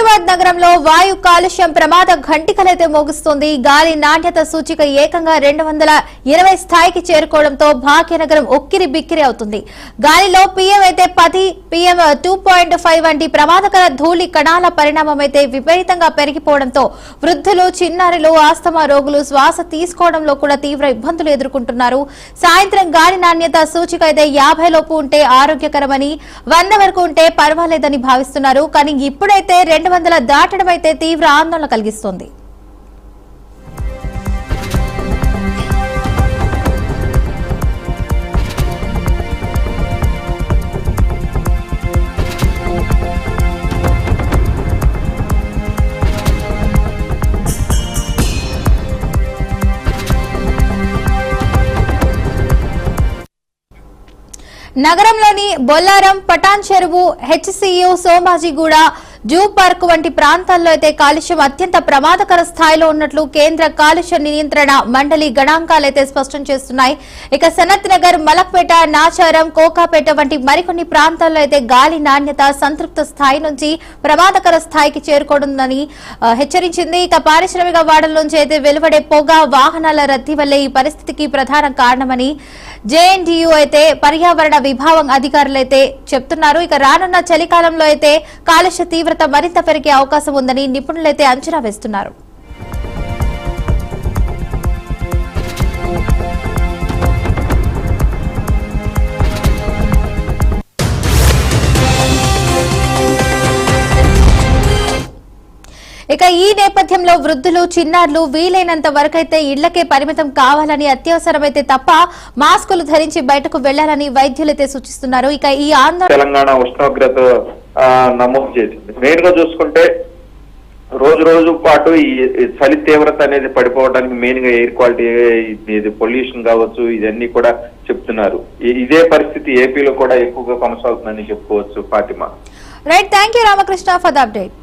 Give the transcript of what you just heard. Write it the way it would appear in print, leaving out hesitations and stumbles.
హైదరాబాద్ నగరంలో వాయు కాలుష్యం ప్రమాద ఘంటికలైతే మోగిస్తోంది. గాలి నాణ్యత సూచిక ఏకంగా 220 స్థాయికి చేరుకోవడంతో భాగ్యనగరం ఉక్కిరి బిక్కిరి అవుతుంది. గాలిలో PM అయితే 10, PM 2.5 వంటి ప్రమాదకర ధూళి కణాల పరిణామం అయితే విపరీతంగా పెరిగిపోవడంతో వృద్ధులు, చిన్నారులు, ఆస్తమా రోగులు శ్వాస తీసుకోవడంలో కూడా తీవ్ర ఇబ్బందులు ఎదుర్కొంటున్నారు. సాయంత్రం గాలి నాణ్యత సూచిక అయితే 50 లోపు ఉంటే ఆరోగ్యకరమని, 100 వరకు ఉంటే పర్వాలేదని భావిస్తున్నారు. కానీ ఇప్పుడైతే 200 దాటడం అయితే తీవ్ర ఆందోళన కలిగిస్తోంది. నగరంలోని బొల్లారం, పటాన్ చెరువు, HCU, సోమాజిగూడ, జూ పార్క్ వంటి ప్రాంతాల్లో అయితే కాలుష్యం అత్యంత ప్రమాదకర స్థాయిలో ఉన్నట్లు కేంద్ర కాలుష్య నియంత్రణ మండలి గణాంకాలైతే స్పష్టం చేస్తున్నాయి. ఇక సనత్ నగర్, మలక్పేట, నాచారం, కోకాపేట వంటి మరికొన్ని ప్రాంతాల్లో అయితే గాలి నాణ్యత సంతృప్త స్థాయి నుంచి ప్రమాదకర స్థాయికి చేరుకోనుందని హెచ్చరించింది. ఇక పారిశ్రామిక వాడల నుంచి అయితే వెలువడే పొగ, వాహనాల రద్దీ వల్లే ఈ పరిస్థితికి ప్రధాన కారణమని JNTU అయితే పర్యావరణ విభాగం అధికారులైతే చెప్తున్నారు. ఇక రానున్న చలికాలంలో అయితే కాలుష్య తీవ్రత మరింత పెరిగే అవకాశం ఉందని నిపుణులైతే అంచనా వేస్తున్నారు. ఇక ఈ నేపథ్యంలో వృద్ధులు, చిన్నారులు వీలైనంత వరకైతే ఇళ్లకే పరిమితం కావాలని, అత్యవసరమైతే తప్ప మాస్కులు ధరించి బయటకు వెళ్లాలని వైద్యులైతే సూచిస్తున్నారు. ఇక ఈ ఆందోళన తెలంగాణ ఉష్ణోగ్రత నమోదు చేసింది. మెయిన్ గా చూసుకుంటే రోజు పాటు ఈ చలి తీవ్రత అనేది పడిపోవడానికి మెయిన్ గా ఎయిర్ క్వాలిటీ, ఇది పొల్యూషన్ కావచ్చు, ఇవన్నీ కూడా చెప్తున్నారు. ఇదే పరిస్థితి ఏపీలో కూడా ఎక్కువగా కొనసాగుతుందని చెప్పుకోవచ్చు. Fatima. Right, thank you Ramakrishna for the update.